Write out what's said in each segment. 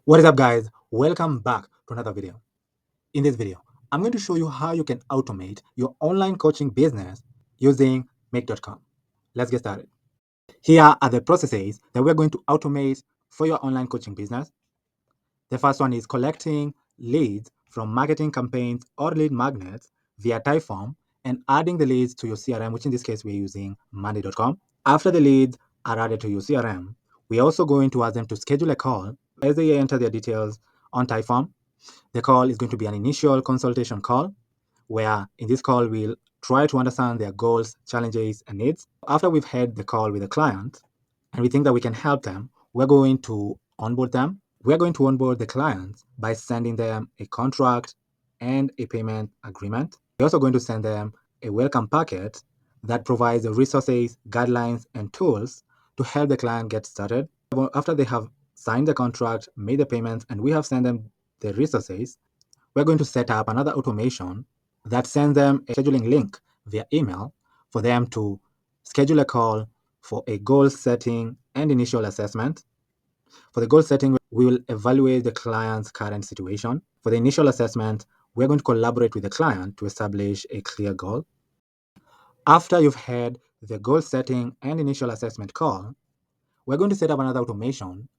What is up, guys? Welcome back to another video. In this video, I'm going to show you how you can automate your online coaching business using make.com. Let's get started. Here are the processes that we're going to automate for your online coaching business. The first one is collecting leads from marketing campaigns or lead magnets via Typeform and adding the leads to your CRM, which in this case we're using monday.com. After the leads are added to your CRM, we're also going to ask them to schedule a call as they enter their details on Typeform. The call is going to be an initial consultation call where in this call we'll try to understand their goals, challenges, and needs. After we've had the call with the client and we think that we can help them, we're going to onboard them. We're going to onboard the clients by sending them a contract and a payment agreement. We're also going to send them a welcome packet that provides the resources, guidelines, and tools to help the client get started. After they have signed the contract, made the payments, and we have sent them the resources, we're going to set up another automation that sends them a scheduling link via email for them to schedule a call for a goal setting and initial assessment. For the goal setting, we will evaluate the client's current situation. For the initial assessment, we're going to collaborate with the client to establish a clear goal. After you've had the goal setting and initial assessment call, we're going to set up another automation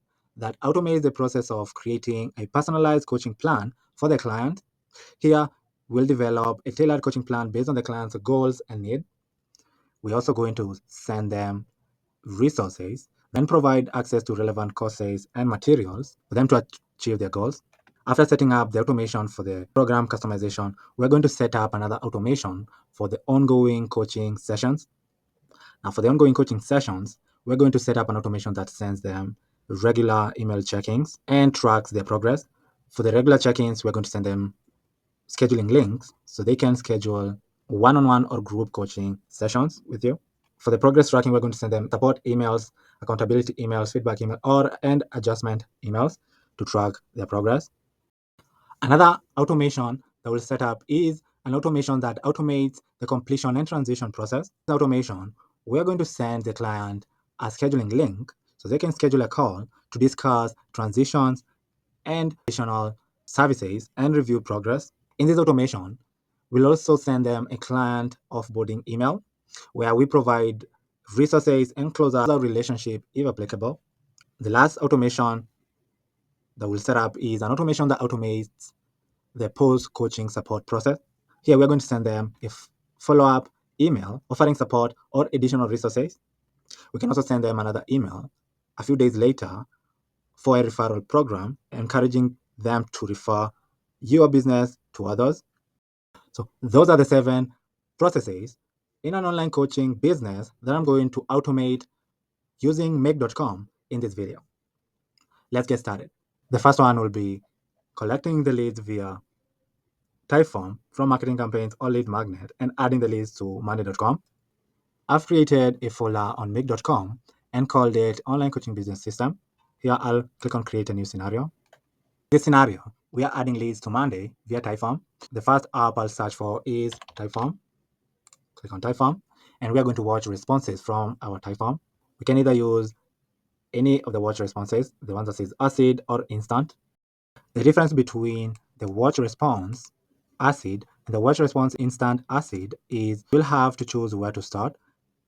that automates the process of creating a personalized coaching plan for the client. Here, we'll develop a tailored coaching plan based on the client's goals and need. We're also going to send them resources, then provide access to relevant courses and materials for them to achieve their goals. After setting up the automation for the program customization, we're going to set up another automation for the ongoing coaching sessions. Now, for the ongoing coaching sessions, we're going to set up an automation that sends them regular email check-ins and tracks their progress. For the regular check-ins, we're going to send them scheduling links so they can schedule one-on-one or group coaching sessions with you. For the progress tracking, we're going to send them support emails, accountability emails, feedback emails, and adjustment emails to track their progress. Another automation that we'll set up is an automation that automates the completion and transition process. This automation, we're going to send the client a scheduling link so they can schedule a call to discuss transitions and additional services and review progress. In this automation, we'll also send them a client offboarding email where we provide resources and close out the relationship if applicable. The last automation that we'll set up is an automation that automates the post-coaching support process. Here, we're going to send them a follow-up email offering support or additional resources. We can also send them another email a few days later for a referral program, encouraging them to refer your business to others. So those are the 7 processes in an online coaching business that I'm going to automate using make.com in this video. Let's get started. The first one will be collecting the leads via Typeform from marketing campaigns or lead magnet and adding the leads to monday.com. I've created a folder on make.com and called it Online Coaching Business System. Here, I'll click on Create a New Scenario. This scenario, we are adding leads to Monday via Typeform. The first app I'll search for is Typeform. Click on Typeform, and we are going to watch responses from our Typeform. We can either use any of the watch responses, the ones that says acid or instant. The difference between the watch response acid and the watch response instant acid is you'll have to choose where to start,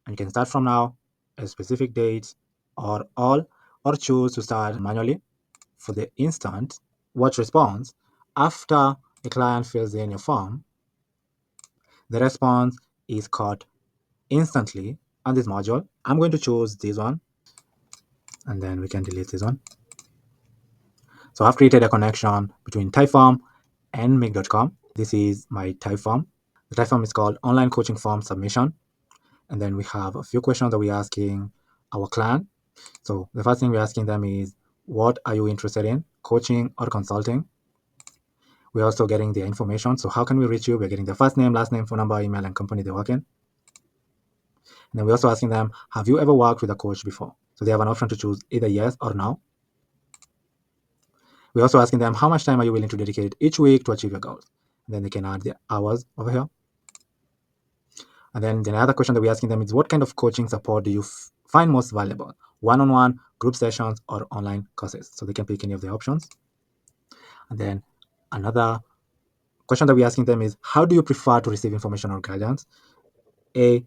and you can start from now, a specific date, or all, or choose to start manually. For the instant watch response, after a client fills in your form, the response is caught instantly on this module. I'm going to choose this one, and then we can delete this one. So I've created a connection between Typeform and make.com. This is my Typeform. The Typeform is called Online Coaching Form Submission. And then we have a few questions that we're asking our client. So the first thing we're asking them is, what are you interested in, coaching or consulting? We're also getting their information. So how can we reach you? We're getting their first name, last name, phone number, email, and company they work in. And then we're also asking them, have you ever worked with a coach before? So they have an option to choose either yes or no. We're also asking them, how much time are you willing to dedicate each week to achieve your goals? And then they can add the hours over here. And then the other question that we're asking them is, what kind of coaching support do you find most valuable? One-on-one, group sessions, or online courses? So they can pick any of the options. And then another question that we're asking them is, how do you prefer to receive information or guidance? A,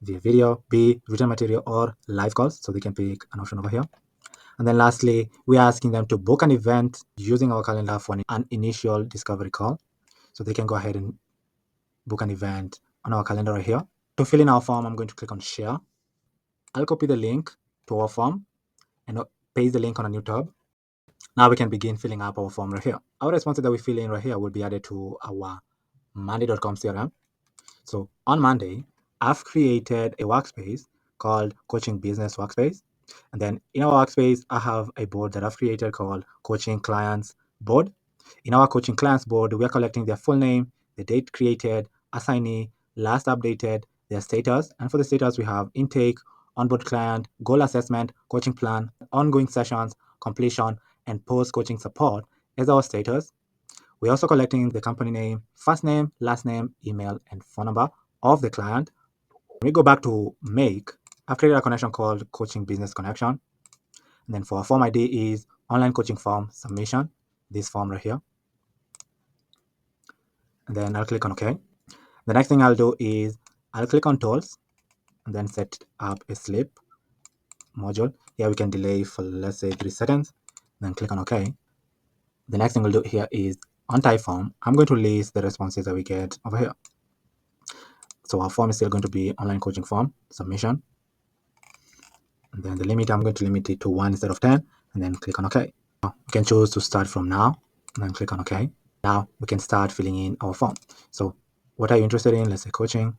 via video, B, written material, or live calls. So they can pick an option over here. And then lastly, we're asking them to book an event using our calendar for an initial discovery call. So they can go ahead and book an event on our calendar right here. To fill in our form, I'm going to click on share. I'll copy the link to our form and paste the link on a new tab. Now we can begin filling up our form right here. Our responses that we fill in right here will be added to our Monday.com CRM. So on Monday, I've created a workspace called Coaching Business Workspace. And then in our workspace, I have a board that I've created called Coaching Clients Board. In our Coaching Clients Board, we are collecting their full name, the date created, assignee, last updated, their status. And for the status, we have intake, onboard client, goal assessment, coaching plan, ongoing sessions, completion, and post-coaching support as our status. We're also collecting the company name, first name, last name, email, and phone number of the client. When we go back to make, I've created a connection called Coaching Business Connection. And then for our form ID is online coaching form submission, this form right here. And then I'll click on OK. The next thing I'll do is I'll click on tools and then set up a sleep module. Here we can delay for, let's say, 3 seconds. Then click on OK. The next thing we'll do here is on type form, I'm going to list the responses that we get over here. So our form is still going to be online coaching form submission. And then the limit, I'm going to limit it to 1 instead of 10, and then click on OK. Now, we can choose to start from now, and then click on OK. Now we can start filling in our form. So what are you interested in? Let's say coaching.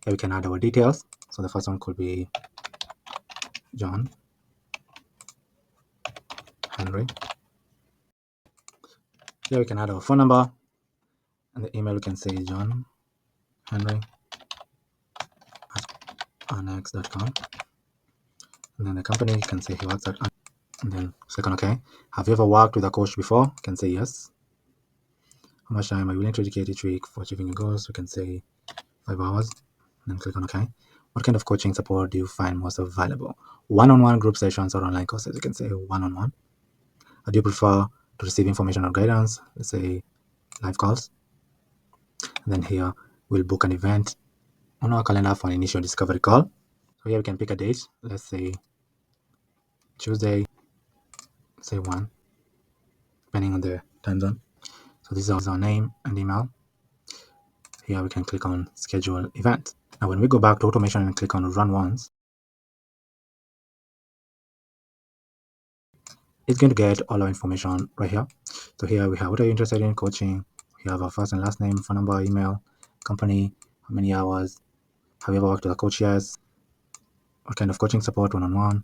Here we can add our details. So the first one could be John Henry. Here we can add our phone number, and the email we can say John Henry at annex.com. And then the company, you can say he works at, and then click on OK. Have you ever worked with a coach before? You can say yes. How much time are you willing to dedicate each week for achieving your goals? We can say 5 hours. And then click on OK. What kind of coaching support do you find most valuable? One-on-one group sessions or online courses? You can say one-on-one. Or do you prefer to receive information or guidance? Let's say live calls. And then here we'll book an event on our calendar for an initial discovery call. So here we can pick a date. Let's say Tuesday, say 1, depending on the time zone. So this is our name and email. Here we can click on schedule event. Now when we go back to automation and click on run once, it's going to get all our information right here. So here we have what are you interested in coaching. We have our first and last name, phone number, email, company, how many hours, have you ever worked with a coach? Yes. What kind of coaching support, one-on-one,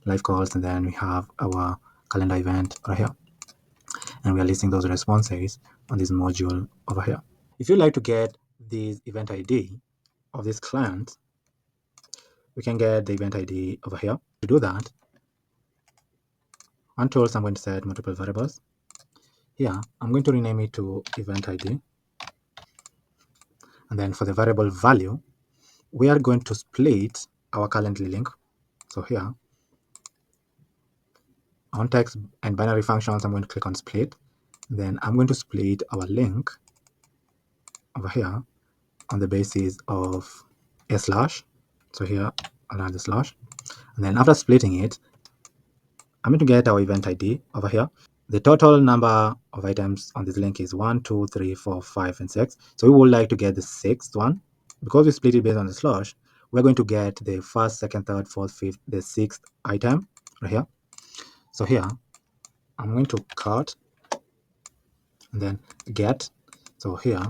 live calls, and then we have our calendar event right here. And we are listing those responses on this module over here. If you'd like to get this event ID of this client, we can get the event ID over here. To do that, on tools, I'm going to set multiple variables. Here, I'm going to rename it to event ID. And then for the variable value, we are going to split our Calendly link. So here, on text and binary functions, I'm going to click on split. Then I'm going to split our link over here on the basis of a slash. So here, I'll add the slash. And then after splitting it, I'm going to get our event ID over here. The total number of items on this link is 1, 2, 3, 4, 5, and 6. So we would like to get the 6th one. Because we split it based on the slash, we're going to get the first, second, third, fourth, fifth, the 6th item right here. So here, I'm going to cut and then get. So here,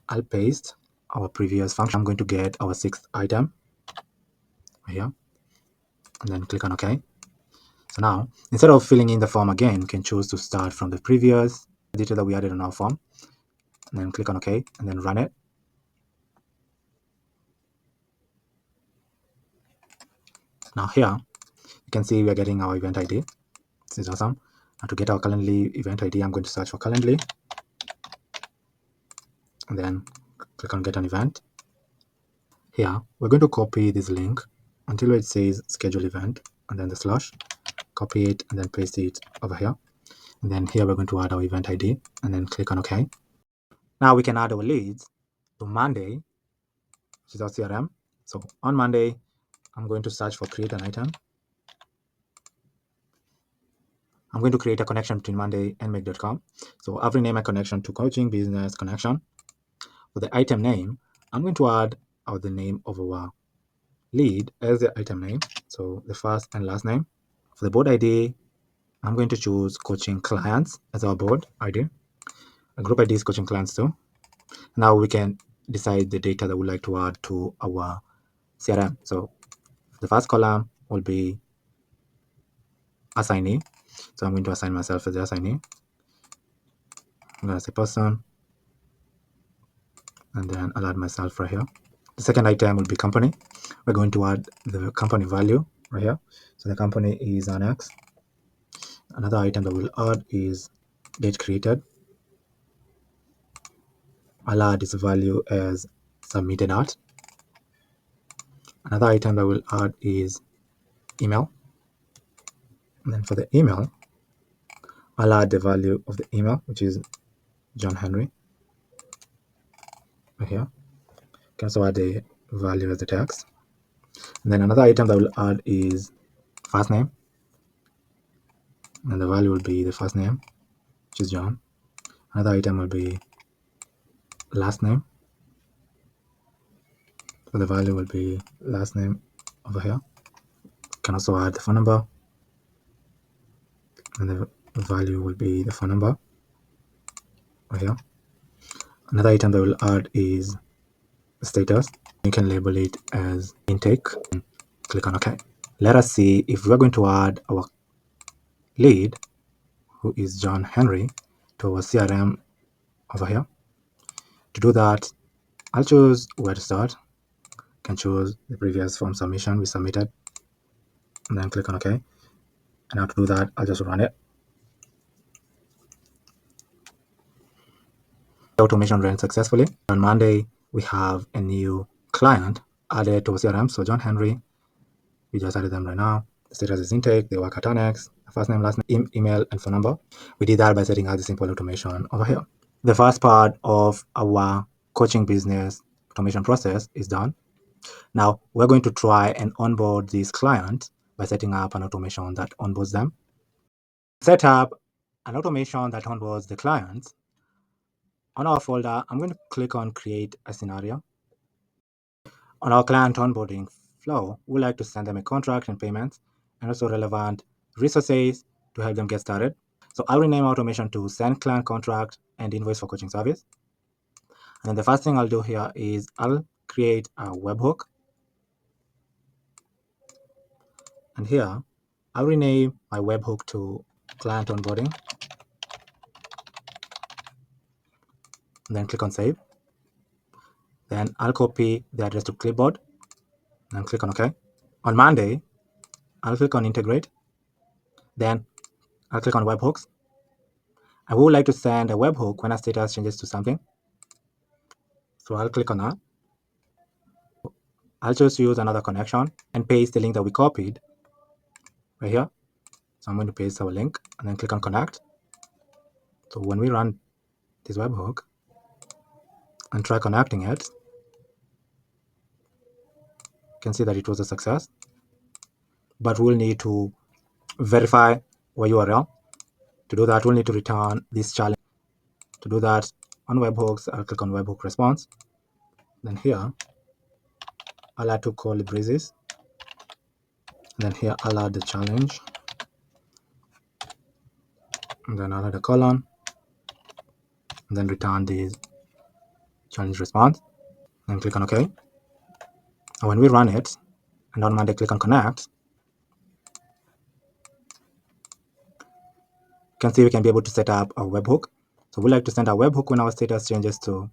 I'll paste our previous function. I'm going to get our 6th item right here, and then click on OK. So now, instead of filling in the form again, we can choose to start from the previous detail that we added on our form, and then click on OK, and then run it. Now here, you can see we are getting our event ID. This is awesome. Now to get our Calendly event ID, I'm going to search for Calendly, and then click on Get an Event. Here, we're going to copy this link until it says Schedule Event, and then the slash. Copy it and then paste it over here. And And then here we're going to add our event ID and then click on OK. Now we can add our leads to Monday, which is our CRM. So on Monday, I'm going to search for create an item. I'm going to create a connection between Monday and make.com. So I've renamed my connection to coaching business connection. For the item name, I'm going to add the name of our lead as the item name. So the first and last name. For the board ID, I'm going to choose coaching clients as our board ID. A group ID is coaching clients too. Now we can decide the data that we'd like to add to our CRM. So the first column will be assignee. So I'm going to assign myself as the assignee. I'm going to say person, and then I'll add myself right here. The second item will be company. We're going to add the company value right here. So the company is an X. Another item that we'll add is date created. I'll add this value as submitted at. Another item that we'll add is email. And then for the email, I'll add the value of the email, which is John Henry right here. You can also add the value as the text. And then another item that we'll add is first name. And the value will be the first name, which is John. Another item will be last name. So the value will be last name over here. You can also add the phone number. And the value will be the phone number over here. Another item that we'll add is status. You can label it as intake and click on OK. Let us see if we're going to add our lead, who is John Henry, to our CRM over here. To do that, I'll choose where to start. You can choose the previous form submission we submitted, and then click on OK. And now to do that, I'll just run it. The automation ran successfully. On Monday, we have a new client added to our CRM. So John Henry, we just added them right now. The status is intake, they work at Annex, first name, last name, email, and phone number. We did that by setting out the simple automation over here. The first part of our coaching business automation process is done. Now we're going to try and onboard this client by setting up an automation that onboards them. Set up an automation that onboards the clients. On our folder, I'm going to click on create a scenario. On our client onboarding flow, we like to send them a contract and payments and also relevant resources to help them get started. So I'll rename automation to send client contract and invoice for coaching service. And then the first thing I'll do here is I'll create a webhook. And here I'll rename my webhook to client onboarding. And then click on save. Then I'll copy the address to clipboard and click on OK. On Monday, I'll click on integrate. Then I'll click on webhooks. I would like to send a webhook when a status changes to something. So I'll click on that. I'll just use another connection and paste the link that we copied right here. So I'm going to paste our link and then click on connect. So when we run this webhook and try connecting it, you can see that it was a success. But we'll need to verify our URL. To do that, we'll need to return this challenge. To do that, on webhooks, I'll click on webhook response. Then here, I'll add two curly braces. And then here, I'll add the challenge. And then I'll add a colon. And then return the challenge response. Then click on OK. And when we run it, and on Monday, click on connect, you can see we can be able to set up a webhook. So we like to send a webhook when our status changes to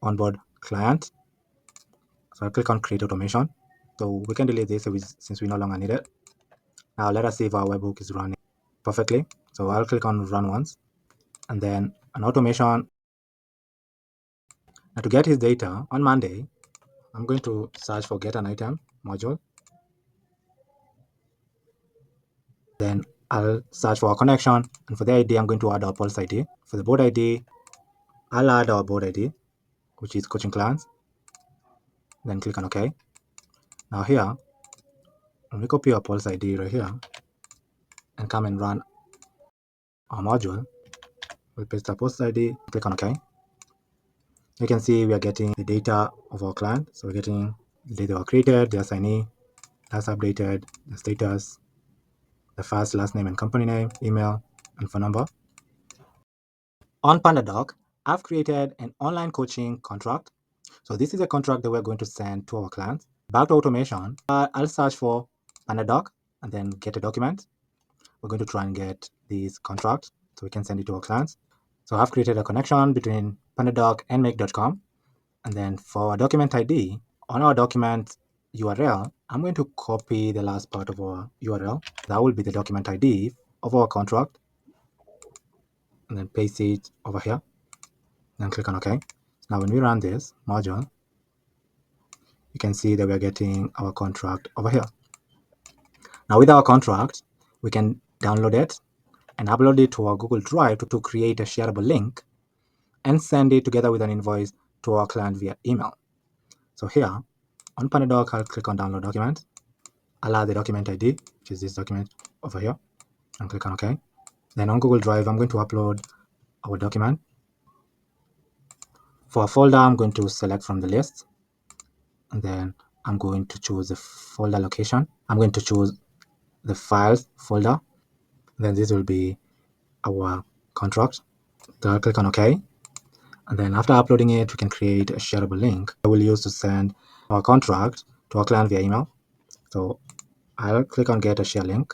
onboard client. So I'll click on create automation. So we can delete this since we no longer need it. Now let us see if our webhook is running perfectly. So I'll click on run once and then an automation. Now to get his data on Monday, I'm going to search for get an item module. Then I'll search for a connection, and for the ID, I'm going to add our Pulse ID. For the board ID, I'll add our board ID, which is coaching clients. Then click on OK. Now here, when we copy our Pulse ID right here and come and run our module, we'll paste our Pulse ID, click on OK. You can see we are getting the data of our client. So we're getting the data were created, the assignee, last updated, the status, the first, last name and company name, email, and phone number. On PandaDoc, I've created an online coaching contract. So this is a contract that we're going to send to our clients. Back to automation, I'll search for PandaDoc and then get a document. We're going to try and get this contract so we can send it to our clients. So I've created a connection between PandaDoc and make.com. And then for our document ID, on our document URL, I'm going to copy the last part of our URL. That will be the document ID of our contract. And then paste it over here. Then click on OK. Now when we run this module, you can see that we're getting our contract over here. Now with our contract, we can download it and upload it to our Google Drive to create a shareable link and send it together with an invoice to our client via email. So here on PandaDoc, I'll click on download document. I'll add the document ID, which is this document over here, and click on OK. Then on Google Drive, I'm going to upload our document. For a folder, I'm going to select from the list, and then I'm going to choose the folder location. I'm going to choose the files folder. Then this will be our contract. So I'll click on OK. And then after uploading it, we can create a shareable link I will use to send our contract to our client via email. So I'll click on get a share link.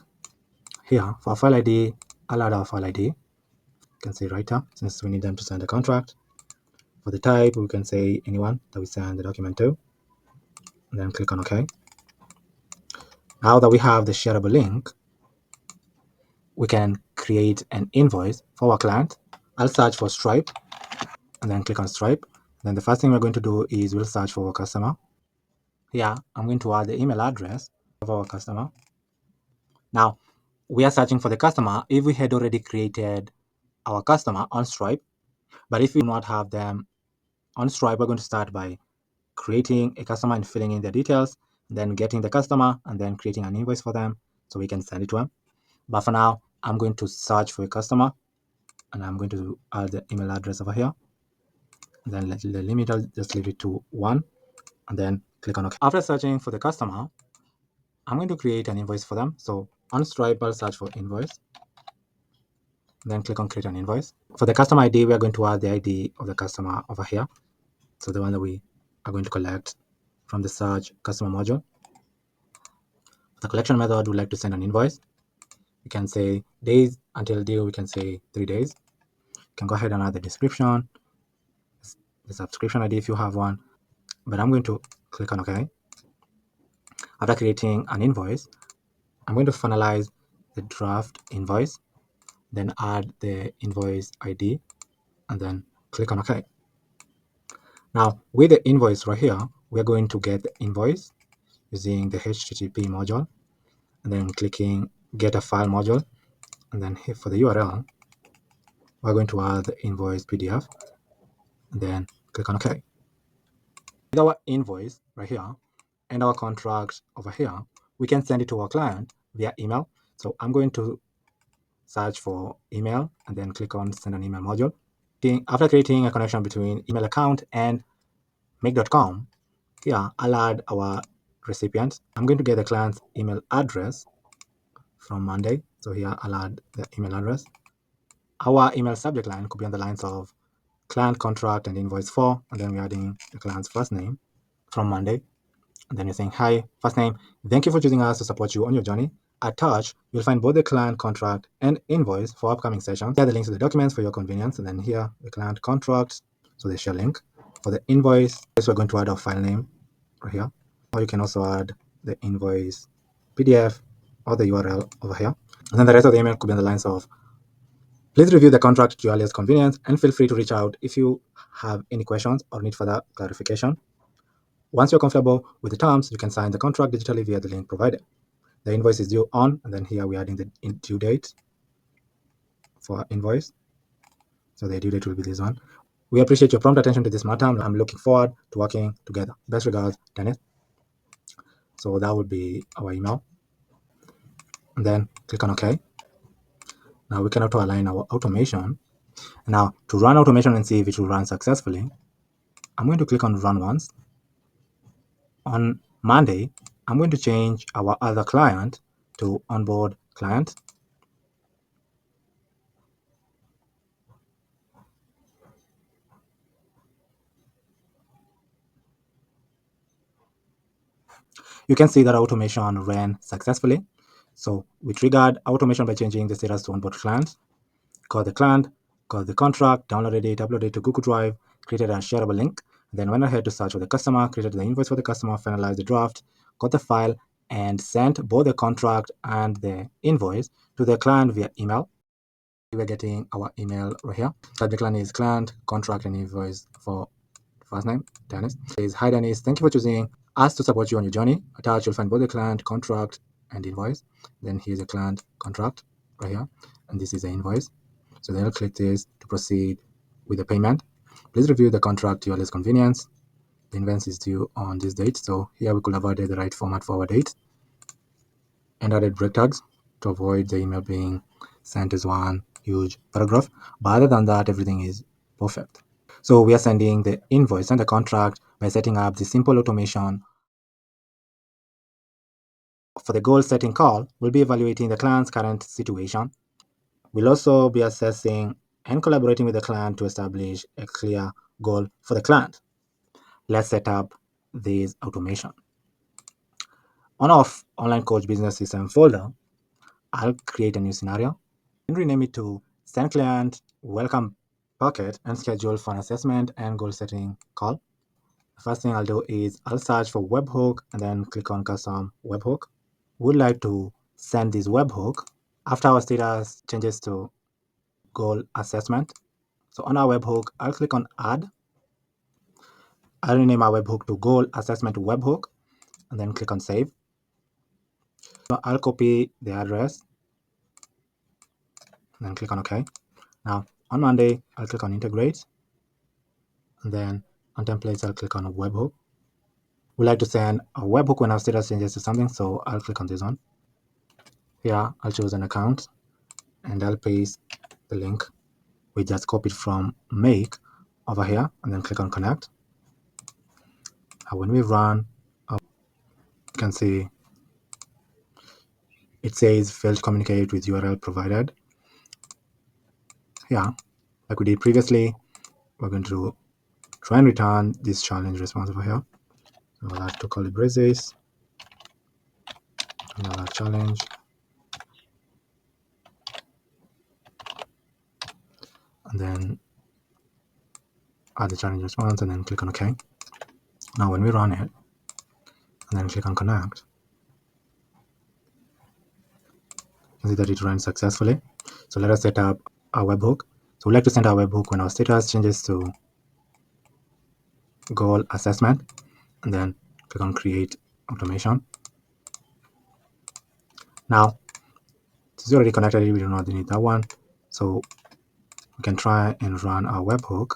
Here for file ID, I'll add our file ID. You can see right here, since we need them to send a contract. For the type, we can say anyone that we send the document to. And then click on OK. Now that we have the shareable link, we can create an invoice for our client. I'll search for Stripe and then click on Stripe. Then the first thing we're going to do is we'll search for our customer. Here, I'm going to add the email address of our customer. Now, we are searching for the customer if we had already created our customer on Stripe. But if we do not have them on Stripe, we're going to start by creating a customer and filling in their details, then getting the customer and then creating an invoice for them so we can send it to them. But for now, I'm going to search for a customer and I'm going to add the email address over here. And then the limit, I'll just leave it to 1 and then click on OK. After searching for the customer, I'm going to create an invoice for them. So on Stripe, I'll search for invoice. Then click on create an invoice. For the customer ID, we are going to add the ID of the customer over here. So the one that we are going to collect from the search customer module. The collection method, we'd like to send an invoice. You can say days until due, we can say 3 days. You can go ahead and add the description, the subscription ID if you have one. But I'm going to click on OK. After creating an invoice, I'm going to finalize the draft invoice, then add the invoice ID, and then click on OK. Now, with the invoice right here, we're going to get the invoice using the HTTP module, and then clicking get a file module, and then here for the URL, we're going to add the invoice PDF, and then click on OK. With our invoice right here and our contract over here, we can send it to our client via email. So I'm going to search for email and then click on send an email module. After creating a connection between email account and make.com, here I'll add our recipient. I'm going to get the client's email address from Monday. So here I'll add the email address. Our email subject line could be on the lines of client contract and invoice for, and then we're adding the client's first name from Monday. And then you're saying, hi, first name, thank you for choosing us to support you on your journey. Attached, you'll find both the client contract and invoice for upcoming sessions. Here are the links to the documents for your convenience. And then here, the client contract, so the share link. For the invoice, we're going to add our file name right here. Or you can also add the invoice PDF or the URL over here. And then the rest of the email could be on the lines of, please review the contract to your earliest convenience and feel free to reach out if you have any questions or need further clarification. Once you're comfortable with the terms, you can sign the contract digitally via the link provided. The invoice is due on, and then here we're adding the due date for invoice. So the due date will be this one. We appreciate your prompt attention to this matter. I'm looking forward to working together. Best regards, Dennis. So that would be our email. And then click on OK. Now we can auto align our automation. Now to run automation and see if it will run successfully, I'm going to click on run once. On Monday, I'm going to change our other client to onboard client. You can see that automation ran successfully. So we triggered automation by changing the status to onboard client, got the client, got the contract, downloaded it, uploaded it to Google Drive, created a shareable link, then went ahead to search for the customer, created the invoice for the customer, finalized the draft, got the file, and sent both the contract and the invoice to the client via email. We're getting our email right here. Subject line is client, contract, and invoice for first name, Dennis. It says, hi Dennis, thank you for choosing us to support you on your journey. Attached, you'll find both the client, contract, and invoice. Then here's the client contract right here, and this is the invoice. So then I'll click this to proceed with the payment. Please review the contract to your less convenience. The invoice is due on this date. So here we could have added the right format for our date and added break tags to avoid the email being sent as one huge paragraph. But other than that, everything is perfect. So we are sending the invoice and the contract by setting up the simple automation. For the goal setting call, we'll be evaluating the client's current situation. We'll also be assessing and collaborating with the client to establish a clear goal for the client. Let's set up this automation. On our online coach business system folder, I'll create a new scenario and rename it to send client welcome packet and schedule for an assessment and goal setting call. The first thing I'll do is I'll search for webhook and then click on custom webhook. We'd like to send this webhook after our status changes to goal assessment. So on our webhook, I'll click on add. I'll rename our webhook to goal assessment webhook and then click on save. So I'll copy the address and then click on OK. Now on Monday, I'll click on integrate. And then on templates, I'll click on webhook. We like to send a webhook when our status changes to something, so I'll click on this one. Here, I'll choose an account and I'll paste the link we just copied from make over here and then click on connect. Now when we run, you can see it says failed to communicate with URL provided. Here, like we did previously, we're going to try and return this challenge response over here. So I'll have to calibrate this. And I'll have challenge. And then add the challenge response and then click on OK. Now when we run it and then click on connect, you can see that it runs successfully. So let us set up our webhook. So we'd like to send our webhook when our status changes to goal assessment and then click on create automation. Now it's already connected, we do not need that one. So we can try and run our webhook.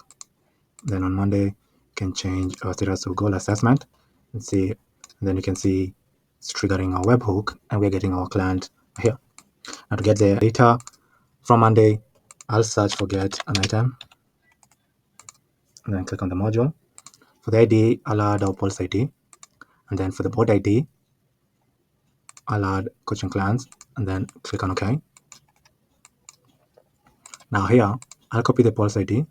Then on Monday, we can change our status to goal assessment and see, and then you can see it's triggering our webhook and we're getting our client here. Now to get the data from Monday, I'll search for get an item and then click on the module. For the ID, I'll add our pulse ID. And then for the board ID, I'll add coaching clients and then click on OK. Now here, I'll copy the pulse ID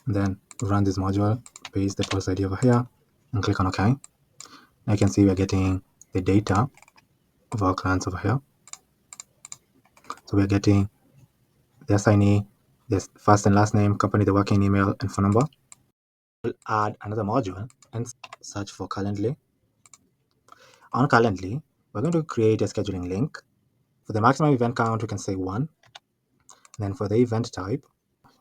and then run this module, paste the pulse ID over here and click on OK. Now you can see we're getting the data of our clients over here. So we're getting the assignee, the first and last name, company, the working email, and phone number. We'll add another module and search for Calendly. On Calendly, we're going to create a scheduling link. For the maximum event count, we can say 1. And then for the event type,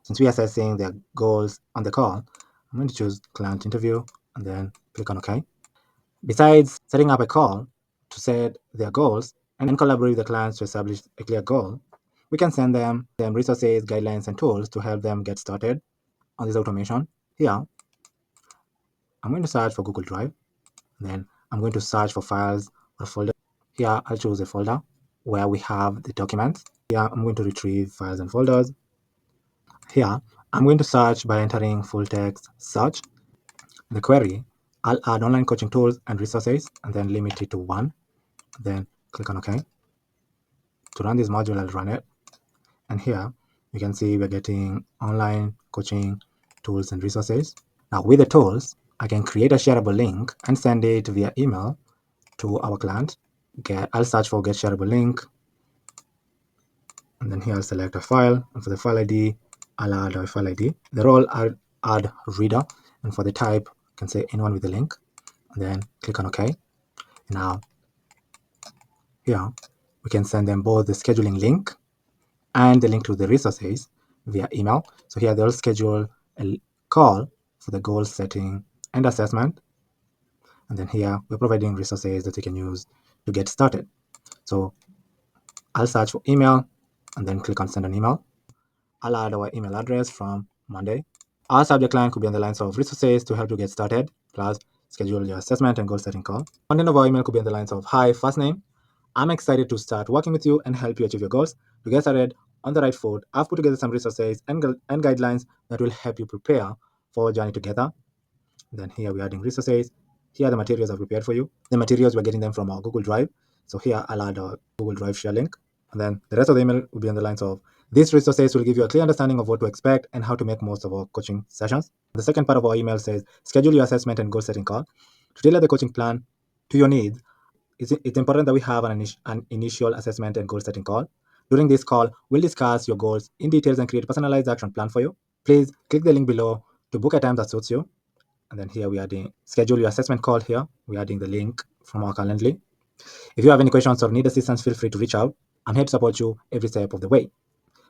since we are assessing the goals on the call, I'm going to choose client interview and then click on OK. Besides setting up a call to set their goals and collaborate with the clients to establish a clear goal, we can send them resources, guidelines, and tools to help them get started on this automation. Here, I'm going to search for Google Drive. Then I'm going to search for files or folder. Here, I'll choose a folder where we have the documents. Here, I'm going to retrieve files and folders. Here, I'm going to search by entering full text search. In the query, I'll add online coaching tools and resources and then limit it to one. Then click on OK. To run this module, I'll run it. And here you can see we're getting online coaching tools and resources. Now with the tools, I can create a shareable link and send it via email to our client. I'll search for get shareable link. And then here I'll select a file. And for the file ID, I'll add a file ID. The role, I'll add reader. And for the type, I can say anyone with the link. And then click on OK. Now, here, we can send them both the scheduling link and the link to the resources via email. So here they'll schedule a call for the goal setting and assessment. And then here we're providing resources that you can use to get started. So I'll search for email and then click on send an email. I'll add our email address from Monday. Our subject line could be on the lines of resources to help you get started, plus schedule your assessment and goal setting call. Content of our email could be on the lines of hi, first name. I'm excited to start working with you and help you achieve your goals. To get started on the right foot, I've put together some resources and guidelines that will help you prepare for a journey together. Then here we're adding resources. Here are the materials I've prepared for you. The materials, we're getting them from our Google Drive. So here I'll add a Google Drive share link. And then the rest of the email will be on the lines of these resources will give you a clear understanding of what to expect and how to make most of our coaching sessions. The second part of our email says schedule your assessment and goal setting call. To tailor the coaching plan to your needs, it's important that we have an initial assessment and goal setting call. During this call, we'll discuss your goals in details and create a personalized action plan for you. Please click the link below to book a time that suits you. And then here we're adding schedule your assessment call. Here we're adding the link from our Calendly. If you have any questions or need assistance, feel free to reach out. I'm here to support you every step of the way.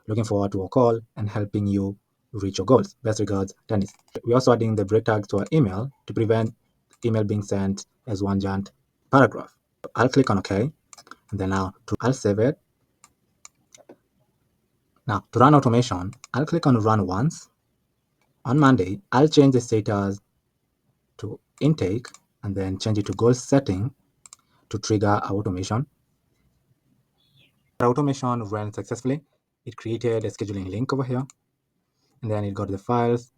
Looking forward to our call and helping you reach your goals. Best regards, Dennis. We're also adding the break tags to our email to prevent email being sent as one giant paragraph. I'll click on OK. And then now I'll save it. Now to run automation, I'll click on run once. On Monday, I'll change the status to intake and then change it to goal setting to trigger our automation. The automation ran successfully. It created a scheduling link over here. And then it got the files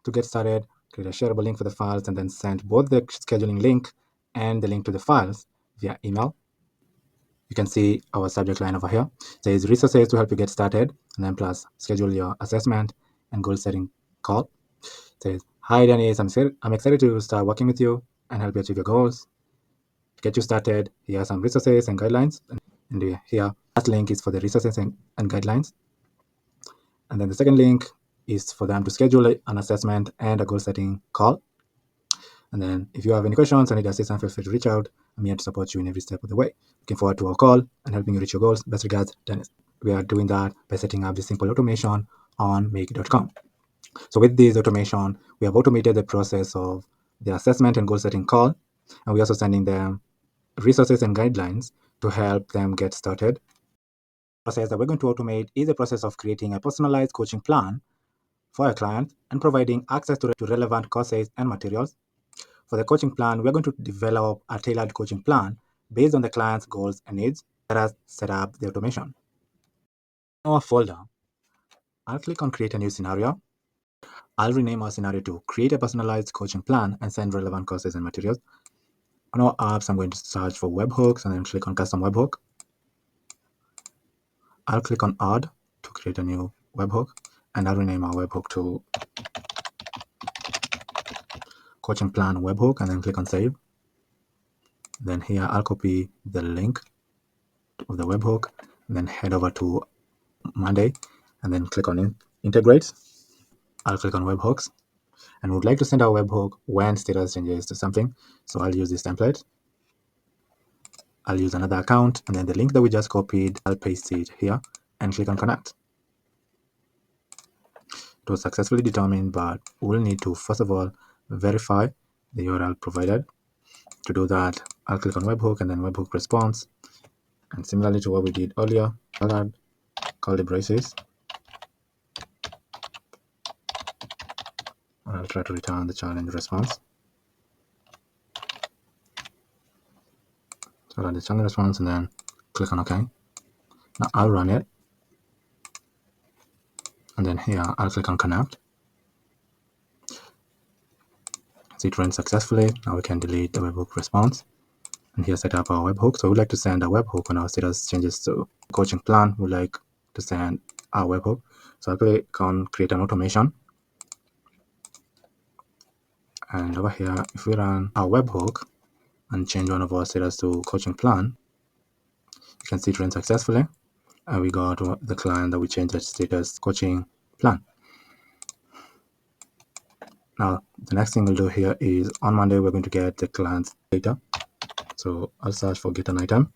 to get started, create a shareable link for the files, and then sent both the scheduling link and the link to the files via email. You can see our subject line over here. There is resources to help you get started, and then plus schedule your assessment and goal setting call. It says, hi Dennis, I'm excited to start working with you and help you achieve your goals. To get you started, here are some resources and guidelines. And here, last link is for the resources and guidelines. And then the second link is for them to schedule an assessment and a goal setting call. And then if you have any questions or need assistance, feel free to reach out. I'm here to support you in every step of the way. Looking forward to our call and helping you reach your goals. Best regards, Dennis. We are doing that by setting up this simple automation on make.com. So with this automation, we have automated the process of the assessment and goal setting call. And we're also sending them resources and guidelines to help them get started. The process that we're going to automate is the process of creating a personalized coaching plan for a client and providing access to relevant courses and materials. For the coaching plan, we're going to develop a tailored coaching plan based on the client's goals and needs. Let us set up the automation. In our folder, I'll click on create a new scenario. I'll rename our scenario to create a personalized coaching plan and send relevant courses and materials. On our apps, I'm going to search for webhooks and then click on custom webhook. I'll click on add to create a new webhook, and I'll rename our webhook to coaching plan webhook and then click on save. Then here I'll copy the link of the webhook and then head over to Monday and then click on integrate. I'll click on webhooks and would like to send our webhook when status changes to something. So I'll use this template. I'll use another account and then the link that we just copied, I'll paste it here and click on connect. It was successfully determined, but we'll need to first of all verify the URL provided. To do that, I'll click on webhook and then webhook response. And similarly to what we did earlier, I'll add curly braces. And I'll try to return the challenge response. So I'll add the challenge response and then click on OK. Now I'll run it. And then here, I'll click on connect. So it ran successfully. Now we can delete the webhook response. And here set up our webhook. So we'd like to send a webhook when our status changes to coaching plan. We'd like to send our webhook. So I'll click on create an automation. And over here, if we run our webhook and change one of our status to coaching plan, you can see it ran successfully. And we got the client that we changed the status coaching plan. Now, the next thing we'll do here is on Monday, we're going to get the client's data. So I'll search for get an item.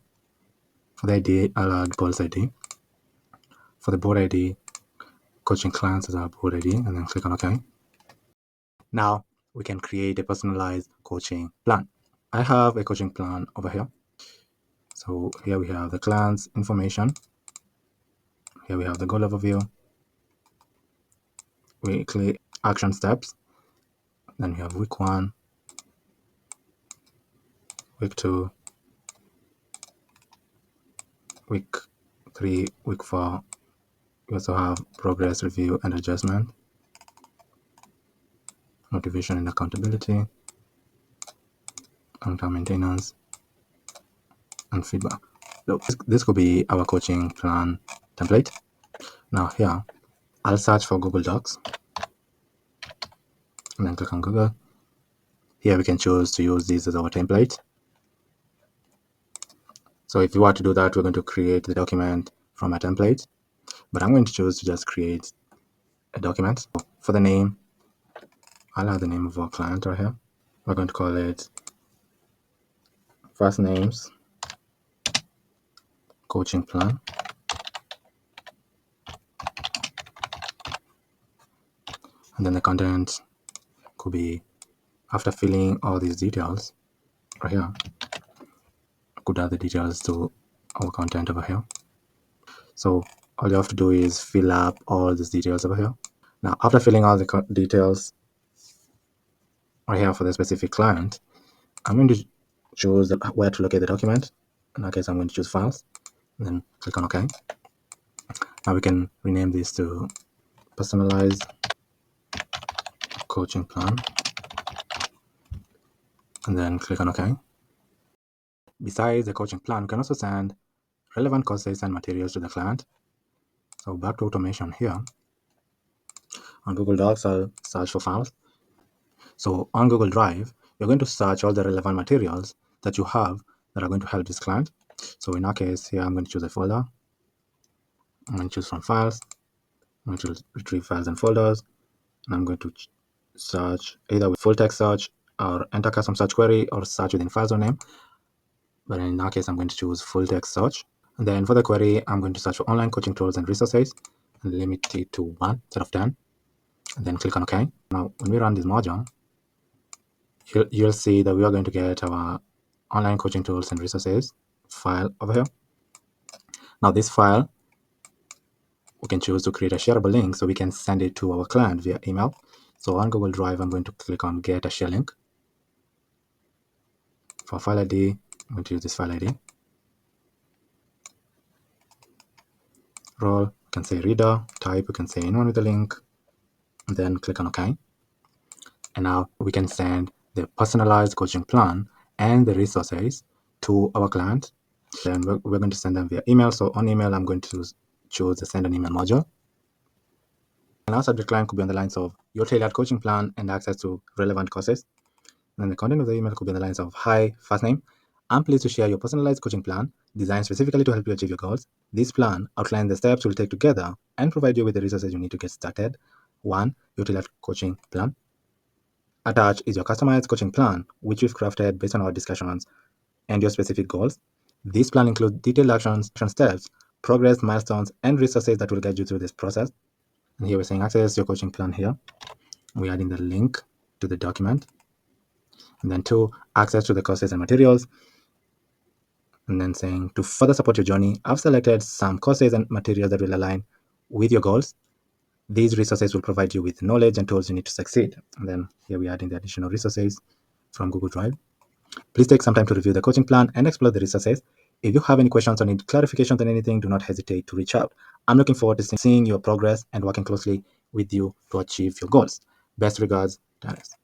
For the ID, I'll add Pulse ID. For the board ID, coaching clients as our board ID, and then click on OK. Now we can create a personalized coaching plan. I have a coaching plan over here. So here we have the client's information. Here we have the goal overview. We click action steps. Then we have week 1, week 2, week 3, week 4. We also have progress, review, and adjustment, motivation and accountability, long-term maintenance, and feedback. So this could be our coaching plan template. Now here, I'll search for Google Docs and then click on Google. Here we can choose to use this as our template. So if you want to do that, we're going to create the document from a template, but I'm going to choose to just create a document. For the name, I'll have the name of our client right here. We're going to call it first names coaching plan. And then the content could be, after filling all these details right here, I could add the details to our content over here. So all you have to do is fill up all these details over here. Now, after filling all the details right here for the specific client, I'm going to choose where to locate the document. In that case, I'm going to choose files and then click on OK. Now we can rename this to personalized coaching plan and then click on OK. Besides the coaching plan, we can also send relevant courses and materials to the client. So back to automation here. On Google Docs, I'll search for files. So on Google Drive, you're going to search all the relevant materials that you have that are going to help this client. So in our case here, I'm going to choose a folder. I'm going to choose from files. I'm going to retrieve files and folders. And I'm going to search either with full text search or enter custom search query or search within files or name. But in our case, I'm going to choose full text search. And then for the query, I'm going to search for online coaching tools and resources and limit it to 1 instead of 10. And then click on OK. Now, when we run this module, you'll see that we are going to get our online coaching tools and resources file over here. Now, this file, we can choose to create a shareable link so we can send it to our client via email. So on Google Drive, I'm going to click on Get a Share Link. For file ID, I'm going to use this file ID. Role, you can say reader. Type, you can say anyone with a link. And then click on OK. And now we can send the personalized coaching plan and the resources to our client. Then we're going to send them via email. So on email, I'm going to choose the send an email module. And our subject line could be on the lines of your tailored coaching plan and access to relevant courses. And the content of the email could be on the lines of, hi, first name. I'm pleased to share your personalized coaching plan designed specifically to help you achieve your goals. This plan outlines the steps we'll take together and provide you with the resources you need to get started. 1. Your tailored coaching plan. Attached is your customized coaching plan, which we've crafted based on our discussions and your specific goals. This plan includes detailed action steps, progress, milestones, and resources that will guide you through this process. And here we're saying access your coaching plan here. We're adding the link to the document. And then 2, access to the courses and materials. And then saying, to further support your journey, I've selected some courses and materials that will align with your goals. These resources will provide you with knowledge and tools you need to succeed. And then here we add in the additional resources from Google Drive. Please take some time to review the coaching plan and explore the resources. If you have any questions or need clarifications on anything, do not hesitate to reach out. I'm looking forward to seeing your progress and working closely with you to achieve your goals. Best regards, Dennis.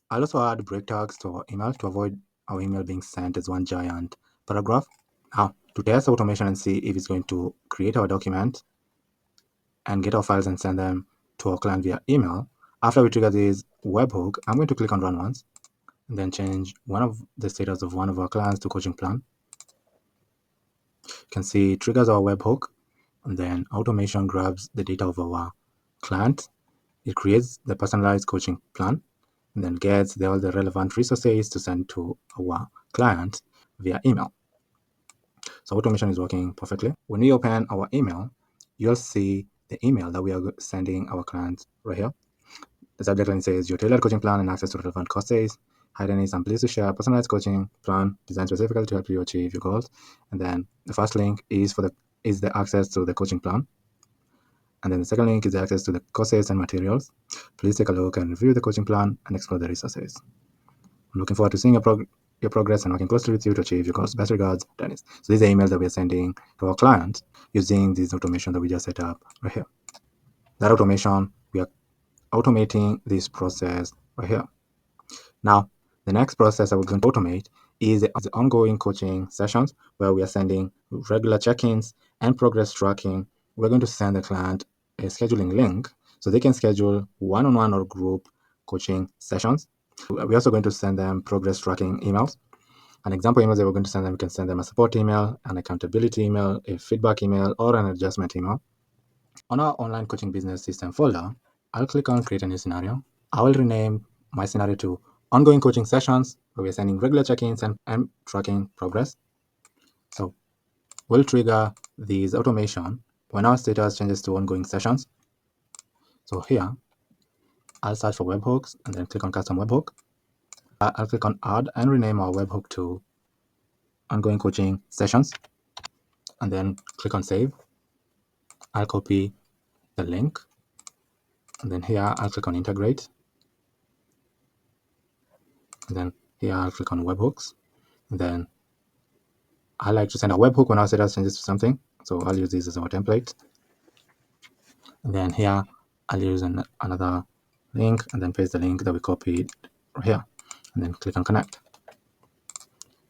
I'll also add break tags to our email to avoid our email being sent as one giant paragraph. Now, to test automation and see if it's going to create our document and get our files and send them to our client via email, after we trigger this webhook, I'm going to click on Run Once and then change one of the status of one of our clients to coaching plan. You can see it triggers our webhook, and then automation grabs the data of our client. It creates the personalized coaching plan and then gets all the relevant resources to send to our client via email. So automation is working perfectly. When we open our email, you'll see the email that we are sending our clients right here. The subject line says your tailored coaching plan and access to relevant courses. Hi Dennis, I'm pleased to share a personalized coaching plan designed specifically to help you achieve your goals. And then the first link is the access to the coaching plan. And then the second link is the access to the courses and materials. Please take a look and review the coaching plan and explore the resources. I'm looking forward to seeing your progress and working closely with you to achieve your goals. Best regards, Dennis. So these are emails that we are sending to our clients using this automation that we just set up right here. That automation, we are automating this process right here. Now, the next process that we're going to automate is the ongoing coaching sessions where we are sending regular check-ins and progress tracking. We're going to send the client a scheduling link so they can schedule one-on-one or group coaching sessions. We're also going to send them progress tracking emails. An example email that we're going to send them, we can send them a support email, an accountability email, a feedback email, or an adjustment email. On our online coaching business system folder, I'll click on create a new scenario. I will rename my scenario to ongoing coaching sessions where we're sending regular check-ins and tracking progress. So we'll trigger these automation when our status changes to ongoing sessions. So here, I'll search for webhooks and then click on custom webhook. I'll click on add and rename our webhook to ongoing coaching sessions and then click on save. I'll copy the link and then here I'll click on integrate. And then here I'll click on webhooks. And then I like to send a webhook when our status changes to something. So I'll use this as our template. And then here I'll use another link and then paste the link that we copied right here. And then click on connect.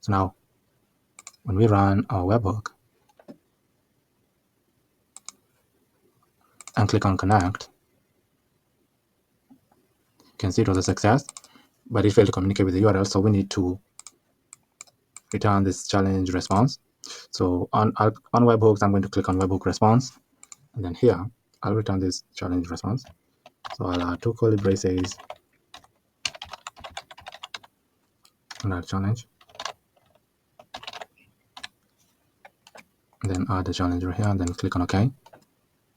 So now when we run our webhook and click on connect, you can see it was a success, but it failed to communicate with the URL. So we need to return this challenge response. So on webhooks, I'm going to click on webhook response. And then here, I'll return this challenge response. So I'll add 2 curly braces and add challenge. And then add the challenge right here and then click on OK.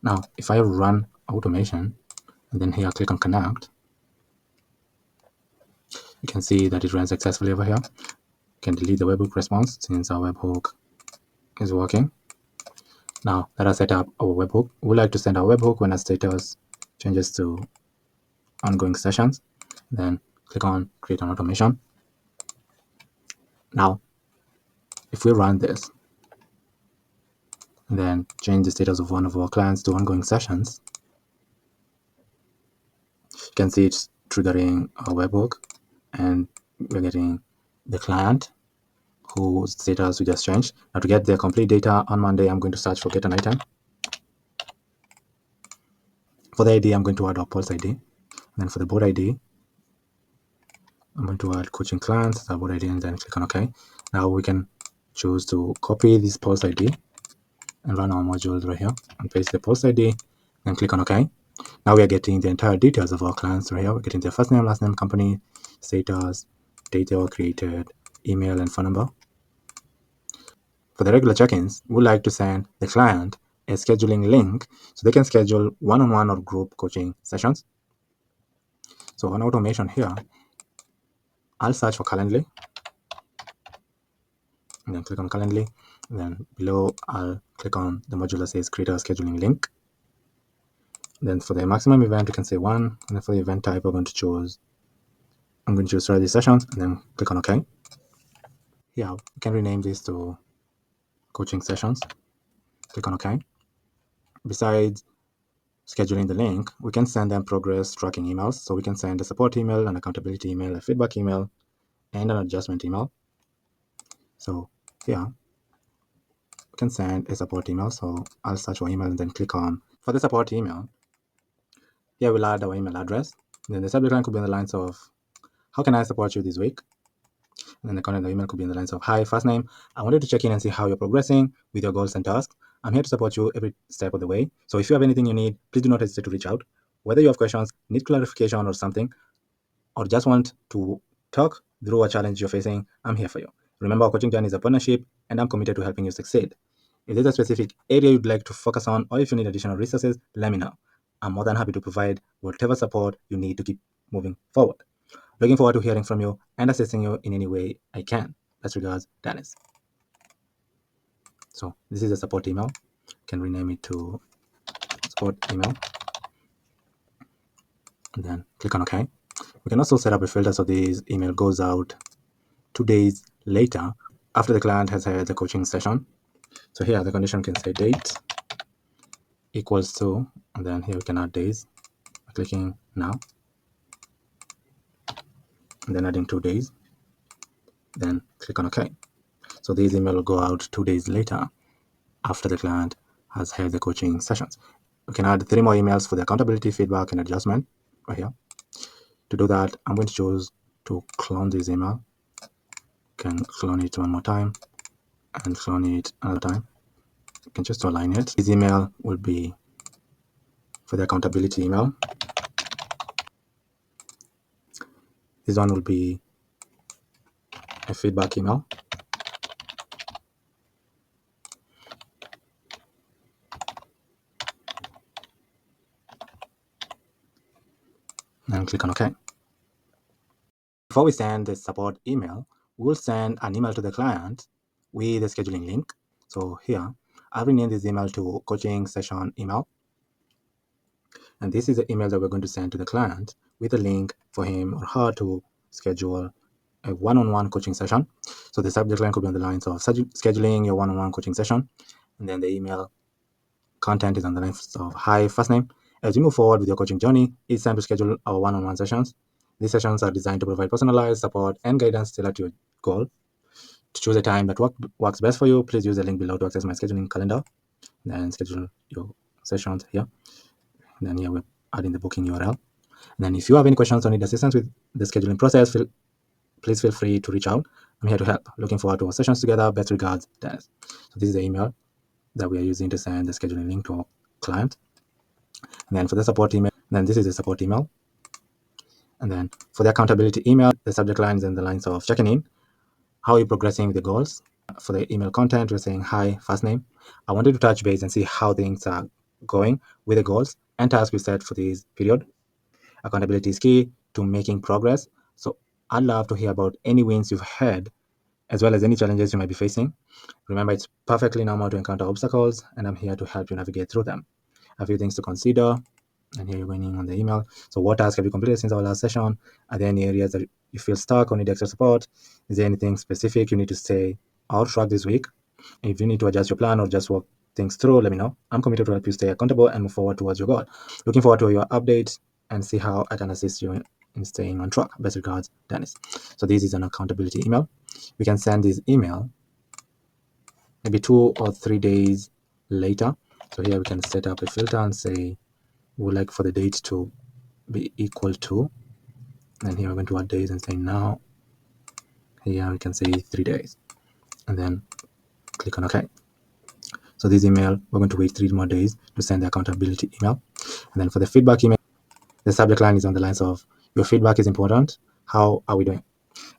Now, if I run automation and then here click on connect, you can see that it ran successfully over here. You can delete the webhook response since our webhook is working. Now that I set up our webhook, we like to send our webhook when our status changes to ongoing sessions. Then click on create an automation. Now, if we run this and then change the status of one of our clients to ongoing sessions, you can see it's triggering our webhook and we're getting the client whose status we just changed. Now to get the complete data on Monday, I'm going to search for get an item. For the ID, I'm going to add our pulse ID. And then for the board ID, I'm going to add coaching clients, the board ID, and then click on OK. Now we can choose to copy this pulse ID and run our modules right here and paste the pulse ID, then click on OK. Now we are getting the entire details of our clients right here. We're getting their first name, last name, company, status, date they were created, email, and phone number. For the regular check-ins, we like to send the client a scheduling link so they can schedule one-on-one or group coaching sessions. So on automation here, I'll search for Calendly and then click on Calendly. And then below, I'll click on the module that says create a scheduling link. Then for the maximum event, you can say 1. And then for the event type, I'm going to choose Strategy Sessions and then click on OK. Yeah, you can rename this to Coaching Sessions. Click on OK. Besides scheduling the link, we can send them progress tracking emails. So we can send a support email, an accountability email, a feedback email, and an adjustment email. So here, we can send a support email. So I'll search for email and then click on for the support email. Here we'll add our email address. Then the subject line could be in the lines of, how can I support you this week? And then the content of the email could be in the lines of, hi, first name, I wanted to check in and see how you're progressing with your goals and tasks. I'm here to support you every step of the way. So if you have anything you need, please do not hesitate to reach out. Whether you have questions, need clarification or something, or just want to talk through a challenge you're facing, I'm here for you. Remember, our coaching journey is a partnership, and I'm committed to helping you succeed. If there's a specific area you'd like to focus on, or if you need additional resources, let me know. I'm more than happy to provide whatever support you need to keep moving forward. Looking forward to hearing from you and assisting you in any way I can. Best regards, Dennis. So this is a support email. You can rename it to support email. And then click on OK. We can also set up a filter so this email goes out 2 days later after the client has had the coaching session. So here the condition can say date equals to, and then here we can add days by clicking now, and then adding 2 days, then click on OK. So this email will go out 2 days later after the client has had the coaching sessions. We can add 3 more emails for the accountability, feedback, and adjustment right here. To do that, I'm going to choose to clone this email. You can clone it one more time and clone it another time. You can just align it. This email will be for the accountability email. This one will be a feedback email. And click on OK. Before we send the support email, we'll send an email to the client with the scheduling link. So here, I'll rename this email to coaching session email. And this is the email that we're going to send to the client with a link for him or her to schedule a one-on-one coaching session. So the subject line could be on the lines of scheduling your one-on-one coaching session. And then the email content is on the lines of, hi, first name. As you move forward with your coaching journey, it's time to schedule our one-on-one sessions. These sessions are designed to provide personalized support and guidance tailored to your goal. To choose a time that works best for you, please use the link below to access my scheduling calendar. Then schedule your sessions here. And then here we're adding the booking URL. And then if you have any questions or need assistance with the scheduling process, please feel free to reach out. I'm here to help. Looking forward to our sessions together. Best regards, Dennis. So this is the email that we are using to send the scheduling link to our client. And then for the support email, then this is the support email. And then for the accountability email, the subject lines and the lines of checking in. How are you progressing with the goals? For the email content, we're saying, hi, first name. I wanted to touch base and see how things are going with the goals and tasks we set for this period. Accountability is key to making progress. So I'd love to hear about any wins you've had, as well as any challenges you might be facing. Remember, it's perfectly normal to encounter obstacles, and I'm here to help you navigate through them. A few things to consider, and here you're going in on the email. So what tasks have you completed since our last session? Are there any areas that you feel stuck or need extra support? Is there anything specific you need to stay or track this week? If you need to adjust your plan or just work things through, let me know. I'm committed to help you stay accountable and move forward towards your goal. Looking forward to your updates and see how I can assist you in staying on track. Best regards, Dennis. So this is an accountability email. We can send this email maybe 2 or 3 days later. So here we can set up a filter and say we would like for the date to be equal to, and here we're going to add days and say now. Here we can say 3 days, and then click on OK. So this email, we're going to wait 3 more days to send the accountability email. And then for the feedback email, the subject line is on the lines of, your feedback is important. How are we doing?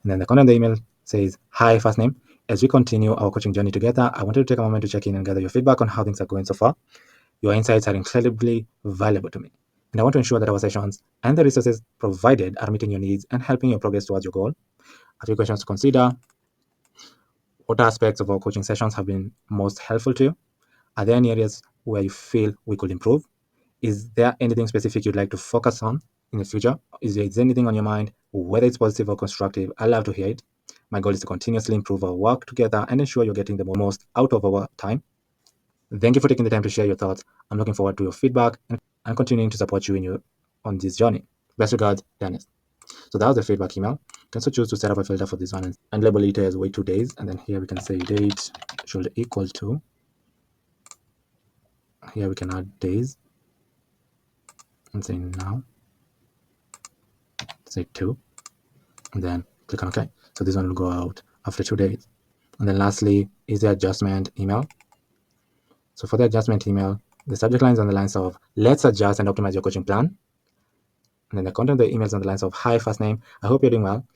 And then the content of the email says, hi, first name. As we continue our coaching journey together, I wanted to take a moment to check in and gather your feedback on how things are going so far. Your insights are incredibly valuable to me. And I want to ensure that our sessions and the resources provided are meeting your needs and helping your progress towards your goal. A few questions to consider. What aspects of our coaching sessions have been most helpful to you? Are there any areas where you feel we could improve? Is there anything specific you'd like to focus on in the future? Is there anything on your mind, whether it's positive or constructive? I love to hear it. My goal is to continuously improve our work together and ensure you're getting the most out of our time. Thank you for taking the time to share your thoughts. I'm looking forward to your feedback and continuing to support you on this journey. Best regards, Dennis. So that was the feedback email. You can also choose to set up a filter for this one and label it as wait 2 days. And then here we can say date should equal to. Here we can add days and say now. Say 2. And then click on OK. So this one will go out after 2 days. And then lastly is the adjustment email. So for the adjustment email, the subject line is on the lines of let's adjust and optimize your coaching plan. And then the content of the email is on the lines of hi, first name. I hope you're doing well.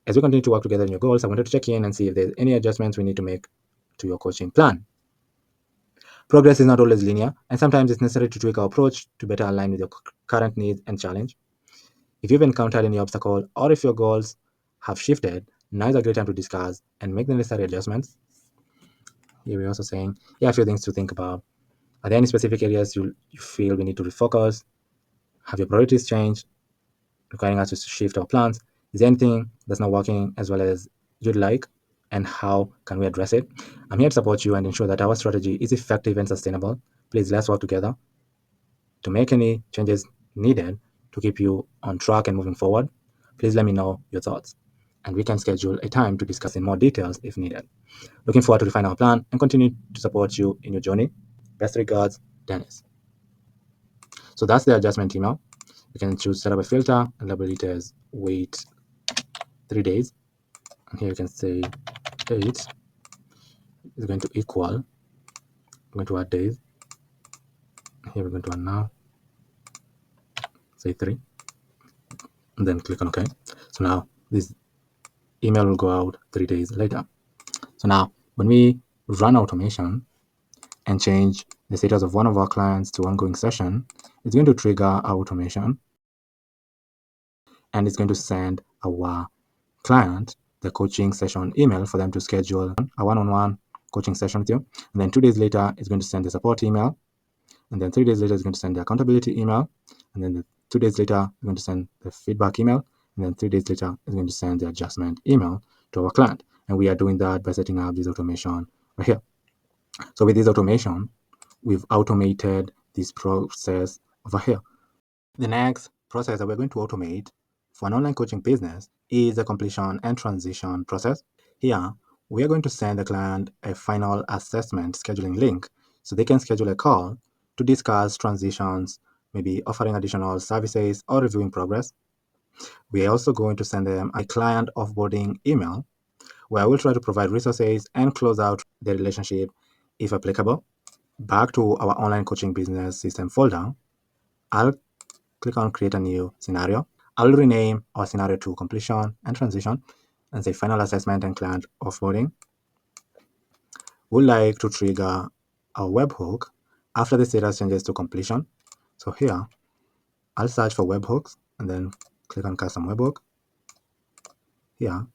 As we continue to work together in your goals, I wanted to check in and see if there's any adjustments we need to make to your coaching plan. Progress is not always linear, and sometimes it's necessary to tweak our approach to better align with your current needs and challenge. If you've encountered any obstacle or if your goals have shifted, now is a great time to discuss and make the necessary adjustments. Here we're also saying, a few things to think about. Are there any specific areas you feel we need to refocus? Have your priorities changed, requiring us to shift our plans? Is there anything that's not working as well as you'd like? And how can we address it? I'm here to support you and ensure that our strategy is effective and sustainable. Please, let's work together to make any changes needed to keep you on track and moving forward. Please let me know your thoughts, and we can schedule a time to discuss in more details if needed. Looking forward to refine our plan and continue to support you in your journey. Best regards, Dennis. So that's the adjustment email. You can choose set up a filter and label it as wait 3 days. And here you can say date is going to equal, we're going to add days. Here we're going to add now, say 3, and then click on OK. So now this email will go out 3 days later. So now when we run automation and change the status of one of our clients to ongoing session, it's going to trigger our automation and it's going to send our client the coaching session email for them to schedule a one-on-one coaching session with you. And then 2 days later, it's going to send the support email. And then 3 days later, it's going to send the accountability email. And then 2 days later, it's going to send the feedback email. And then 3 days later, it's going to send the adjustment email to our client. And we are doing that by setting up this automation right here. So with this automation, we've automated this process over here. The next process that we're going to automate for an online coaching business is the completion and transition process. Here, we are going to send the client a final assessment scheduling link so they can schedule a call to discuss transitions, maybe offering additional services or reviewing progress. We are also going to send them a client offboarding email where we'll try to provide resources and close out the relationship if applicable. Back to our online coaching business system folder, I'll click on create a new scenario. I'll rename our scenario to completion and transition and say final assessment and client offboarding. We'd like to trigger a webhook after the status changes to completion. So here, I'll search for webhooks and then click on custom webhook. Here,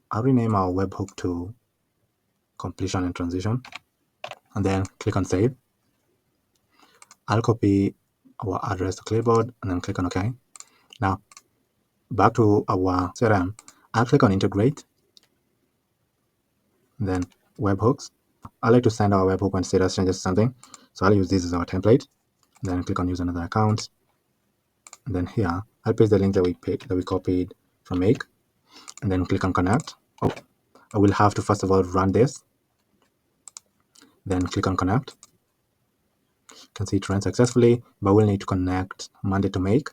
I'll rename our webhook to completion and transition and then click on save. I'll copy our address to clipboard and then click on OK. Now, back to our CRM, I'll click on integrate, then webhooks. I like to send our webhook when status changes to something. So I'll use this as our template. Then click on use another account. And then here, I'll paste the link that we copied from Make. And then click on connect. Oh, I will have to first of all run this. Then click on connect. You can see it ran successfully, but we'll need to connect Monday to Make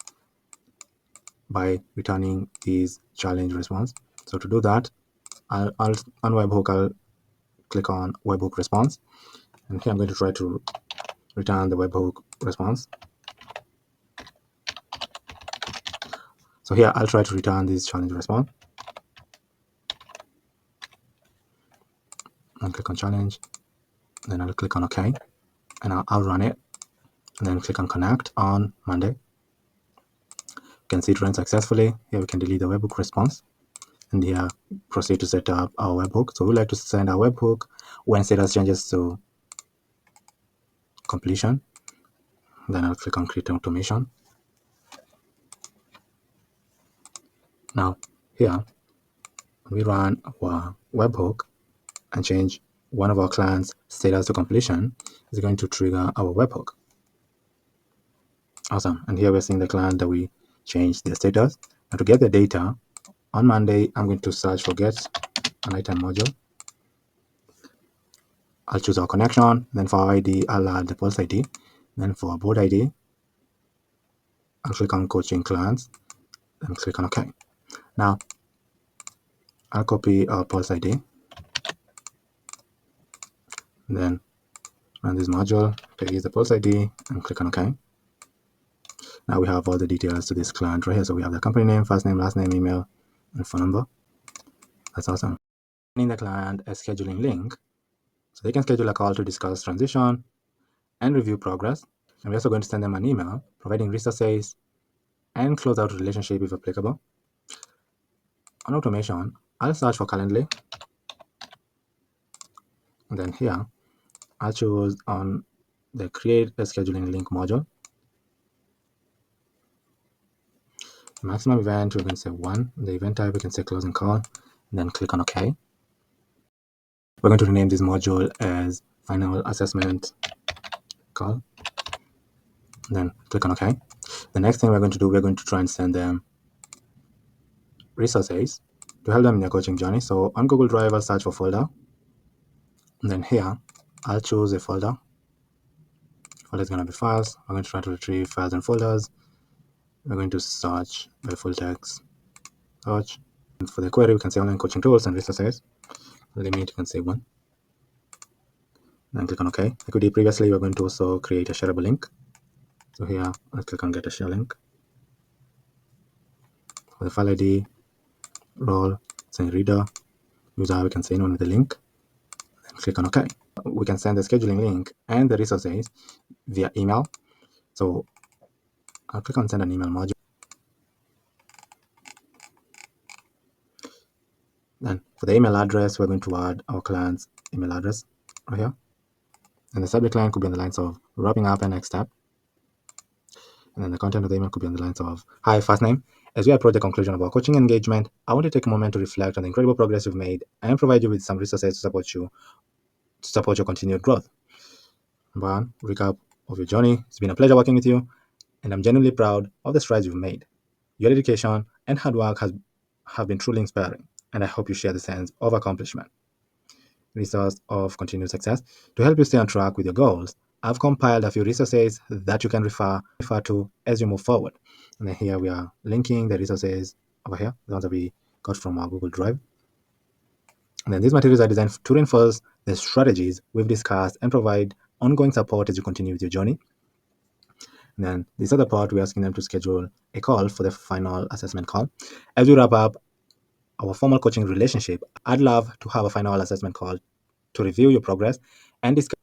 by returning these challenge response. So to do that, I'll on webhook, I'll click on webhook response. And here I'm going to try to return the webhook response. So here I'll try to return this challenge response. And click on challenge. Then I'll click on OK. And I'll run it. and then click on connect on Monday. You can see it ran successfully. Here we can delete the webhook response, and here proceed to set up our webhook. So we like to send our webhook when status changes to completion. Then I'll click on create automation. Now here, when we run our webhook and change one of our clients' status to completion, is going to trigger our webhook. Awesome. And here we're seeing the client that we changed their status. And to get the data, on Monday, I'm going to search for get an item module. I'll choose our connection. Then for our ID, I'll add the pulse ID. Then for our board ID, I'll click on coaching clients and click on OK. Now, I'll copy our pulse ID. Then run this module, paste the pulse ID and click on OK. Now we have all the details to this client right here. So we have the company name, first name, last name, email, and phone number. That's awesome. In the client a scheduling link, so they can schedule a call to discuss transition and review progress. And we're also going to send them an email providing resources and close out relationship if applicable. On automation, I'll search for Calendly. And then here, I'll choose on the create a scheduling link module. The maximum event, we're going to say 1. The event type, we can say closing call. And then click on OK. We're going to rename this module as final assessment call. And then click on OK. The next thing we're going to do, we're going to try and send them resources to help them in their coaching journey. So on Google Drive, I'll search for folder. And then here, I'll choose a folder. Folder is going to be files. I'm going to try to retrieve files and folders. We're going to search by full text search. And for the query, we can say online coaching tools and resources. Limit, you can say 1. Then click on OK. Like we did previously, we're going to also create a shareable link. So here, I'll click on get a share link. For the file ID, role, say reader, user, we can say anyone with the link. Then click on OK. We can send the scheduling link and the resources via email. So I'll click on send an email module. Then for the email address, we're going to add our client's email address right here. And the subject line could be on the lines of wrapping up and next step. And then the content of the email could be on the lines of hi, first name. As we approach the conclusion of our coaching engagement, I want to take a moment to reflect on the incredible progress you've made and provide you with some resources to support your continued growth. Number 1, recap of your journey. It's been a pleasure working with you, and I'm genuinely proud of the strides you've made. Your dedication and hard work have been truly inspiring, and I hope you share the sense of accomplishment. Resource of continued success. To help you stay on track with your goals, I've compiled a few resources that you can refer to as you move forward. And then here we are linking the resources over here, the ones that we got from our Google Drive. And then these materials are designed to reinforce the strategies we've discussed and provide ongoing support as you continue with your journey. And then this other part, we're asking them to schedule a call for the final assessment call. As we wrap up our formal coaching relationship, I'd love to have a final assessment call to review your progress and discuss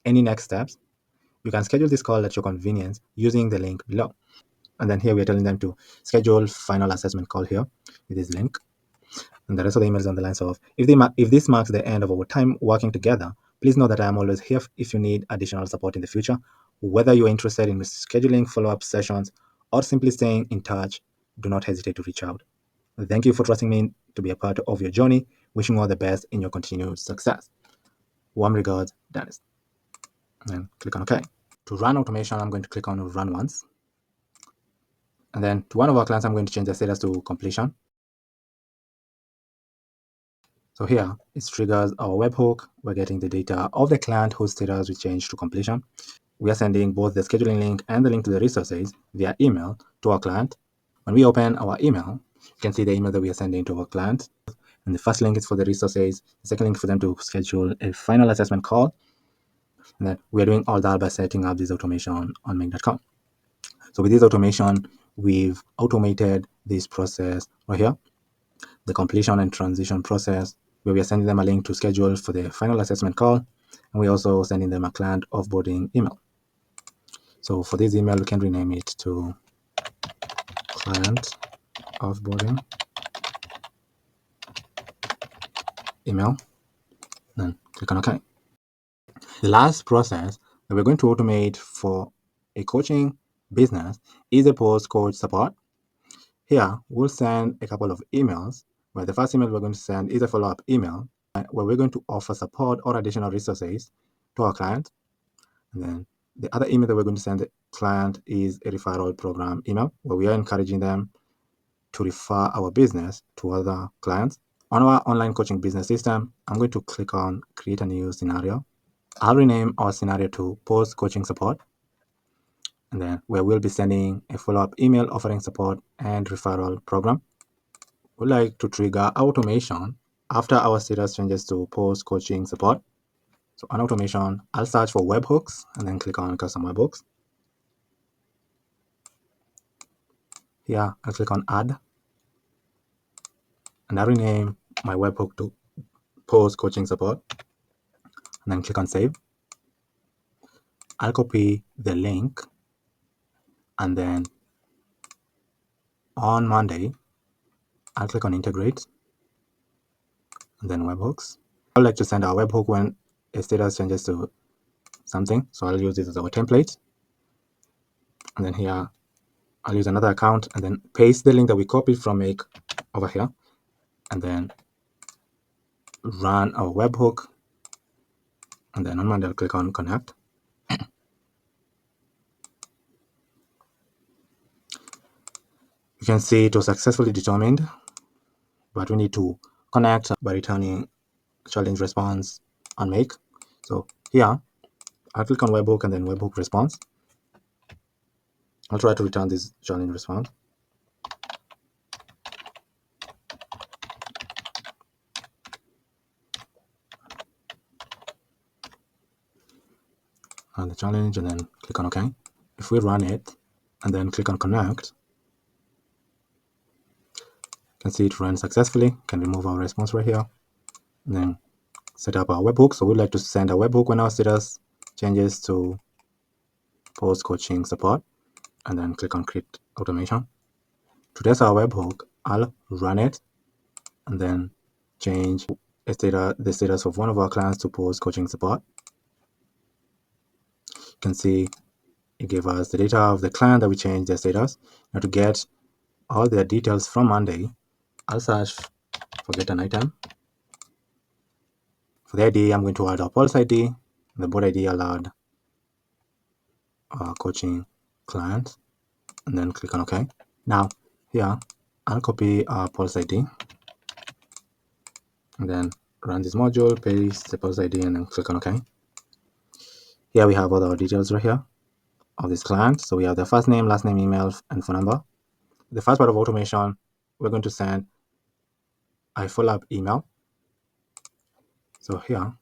any next steps. You can schedule this call at your convenience using the link below. And then here we are telling them to schedule final assessment call here with this link. And the rest of the email is on the lines of, if this marks the end of our time working together, please know that I am always here if you need additional support in the future. Whether you're interested in scheduling follow-up sessions or simply staying in touch, do not hesitate to reach out. Thank you for trusting me to be a part of your journey. Wishing you all the best in your continued success. Warm regards, Dennis. And click on OK. To run automation, I'm going to click on run once. And then to one of our clients, I'm going to change the status to completion. So here, it triggers our webhook. We're getting the data of the client whose status we changed to completion. We are sending both the scheduling link and the link to the resources via email to our client. When we open our email, you can see the email that we are sending to our client. And the first link is for the resources. The second link is for them to schedule a final assessment call. And then we are doing all that by setting up this automation on Make.com. So with this automation, we've automated this process right here, the completion and transition process, where we are sending them a link to schedule for the final assessment call. And we're also sending them a client offboarding email. So for this email, we can rename it to client offboarding email, then click on OK. The last process that we're going to automate for a coaching business is a post-coach support. Here, we'll send a couple of emails, where the first email we're going to send is a follow-up email, where we're going to offer support or additional resources to our client. And then the other email that we're going to send the client is a referral program email, where we are encouraging them to refer our business to other clients. On our online coaching business system, I'm going to click on create a new scenario. I'll rename our scenario to post coaching support, and then where we'll be sending a follow-up email offering support and referral program. We'd like to trigger automation after our status changes to post coaching support. So on automation, I'll search for webhooks and then click on custom webhooks. Here, I'll click on add, and I'll rename my webhook to post coaching support, and then click on save. I'll copy the link, and then on Monday, I'll click on integrate, and then webhooks. I would like to send our webhook when a status changes to something, so I'll use this as our template. And then here, I'll use another account and then paste the link that we copied from Make over here, and then run our webhook. And then on Monday, I'll click on connect. You can see it was successfully determined, but we need to connect by returning challenge response on Make. So here, I'll click on webhook and then webhook response. I'll try to return this challenge response. And the challenge, and then click on OK. If we run it and then click on connect, you can see it ran successfully. Can remove our response right here, and then set up our webhook. So we'd like to send a webhook when our status changes to post coaching support, and then click on create automation. To test our webhook, I'll run it and then change the status of one of our clients to post coaching support. You can see it gave us the data of the client that we changed their status. Now to get all their details from Monday, I'll search for get an item. For the ID, I'm going to add our pulse ID. And the board ID, I'll add our coaching client, and then click on OK. Now here, I'll copy our pulse ID and then run this module, paste the pulse ID, and then click on OK. Here we have all our details right here of this client. So we have their first name, last name, email, and phone number. The first part of automation, we're going to send a follow-up email. So here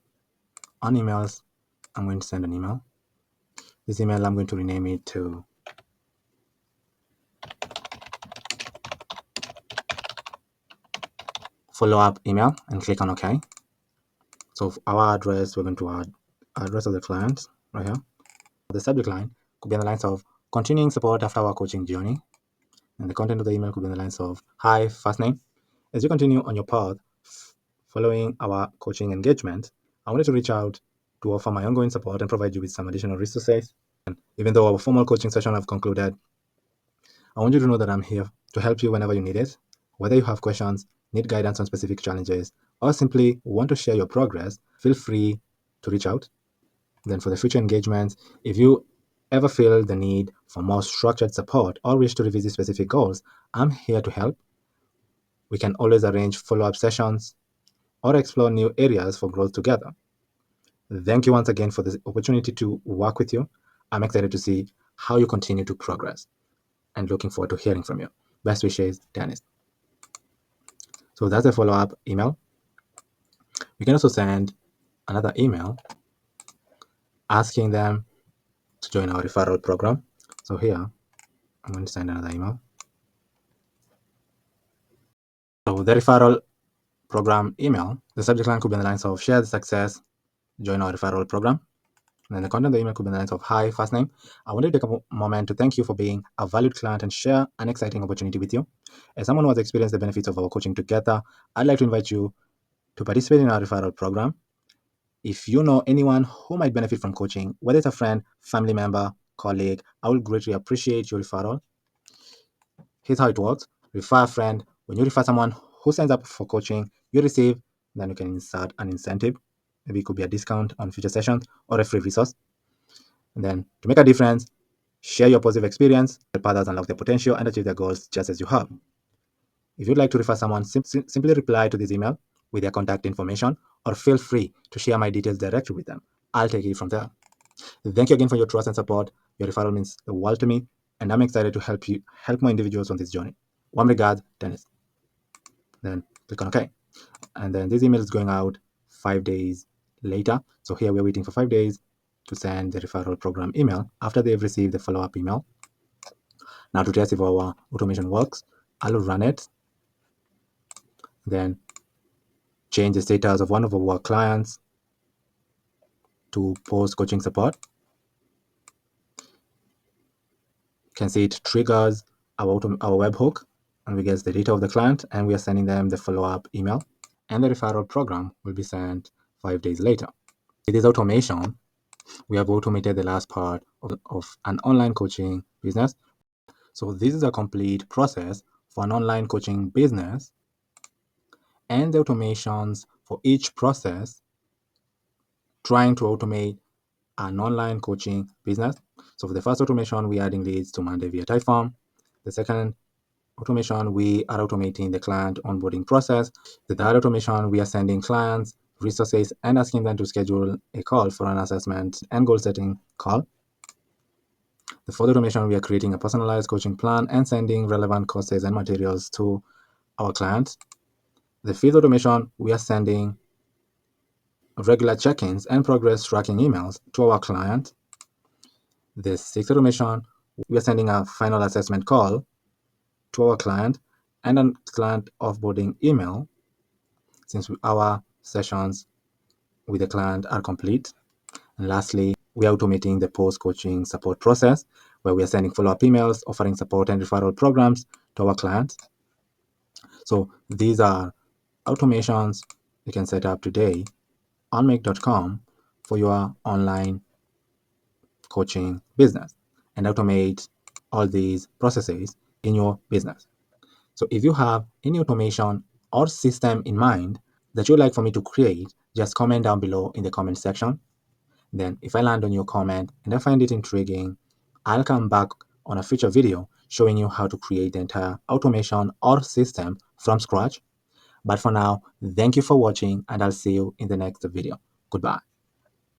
on emails, I'm going to send an email. This email, I'm going to rename it to follow-up email and click on OK. So for our address, we're going to add address of the client right here. The subject line could be on the lines of continuing support after our coaching journey. And the content of the email could be on the lines of hi, first name. As you continue on your path following our coaching engagement, I wanted to reach out to offer my ongoing support and provide you with some additional resources. And even though our formal coaching session have concluded, I want you to know that I'm here to help you whenever you need it. Whether you have questions, need guidance on specific challenges, or simply want to share your progress, feel free to reach out. Then for the future engagements, if you ever feel the need for more structured support or wish to revisit specific goals, I'm here to help. We can always arrange follow-up sessions or explore new areas for growth together. Thank you once again for this opportunity to work with you. I'm excited to see how you continue to progress and looking forward to hearing from you. Best wishes, Dennis. So that's a follow-up email. We can also send another email asking them to join our referral program. So here, I'm going to send another email. So the referral program email, the subject line could be in the lines of share the success, join our referral program. And then the content of the email could be in the lines of, hi, first name. I wanted to take a moment to thank you for being a valued client and share an exciting opportunity with you. As someone who has experienced the benefits of our coaching together, I'd like to invite you to participate in our referral program. If you know anyone who might benefit from coaching, whether it's a friend, family member, colleague, I would greatly appreciate your referral. Here's how it works. Refer a friend. When you refer someone who signs up for coaching, you receive, then you can insert an incentive. Maybe it could be a discount on future sessions or a free resource. And then to make a difference, share your positive experience, help others unlock their potential and achieve their goals just as you have. If you'd like to refer someone, simply reply to this email with their contact information, or feel free to share my details directly with them. I'll take it from there. Thank you again for your trust and support. Your referral means the world to me, and I'm excited to help more individuals on this journey. Warm regards, Dennis. Then click on OK. And then this email is going out 5 days later. So here we're waiting for 5 days to send the referral program email after they've received the follow-up email. Now to test if our automation works, I'll run it. Then change the status of one of our clients to post coaching support. You can see it triggers our webhook, and we get the data of the client, and we are sending them the follow-up email. And the referral program will be sent 5 days later. With this automation, we have automated the last part of an online coaching business. So this is a complete process for an online coaching business, and the automations for each process trying to automate an online coaching business. So for the first automation, we're adding leads to Monday via Typeform. The second automation, we are automating the client onboarding process. The third automation, we are sending clients resources and asking them to schedule a call for an assessment and goal setting call. The fourth automation, we are creating a personalized coaching plan and sending relevant courses and materials to our clients. The fifth automation, we are sending regular check-ins and progress tracking emails to our client. The sixth automation, we are sending a final assessment call to our client and a client offboarding email since our sessions with the client are complete. And lastly, we are automating the post-coaching support process where we are sending follow-up emails, offering support and referral programs to our clients. So these are automations you can set up today on make.com for your online coaching business and automate all these processes in your business. So if you have any automation or system in mind that you'd like for me to create, just comment down below in the comment section. Then if I land on your comment and I find it intriguing, I'll come back on a future video showing you how to create the entire automation or system from scratch. But for now, thank you for watching, and I'll see you in the next video. Goodbye.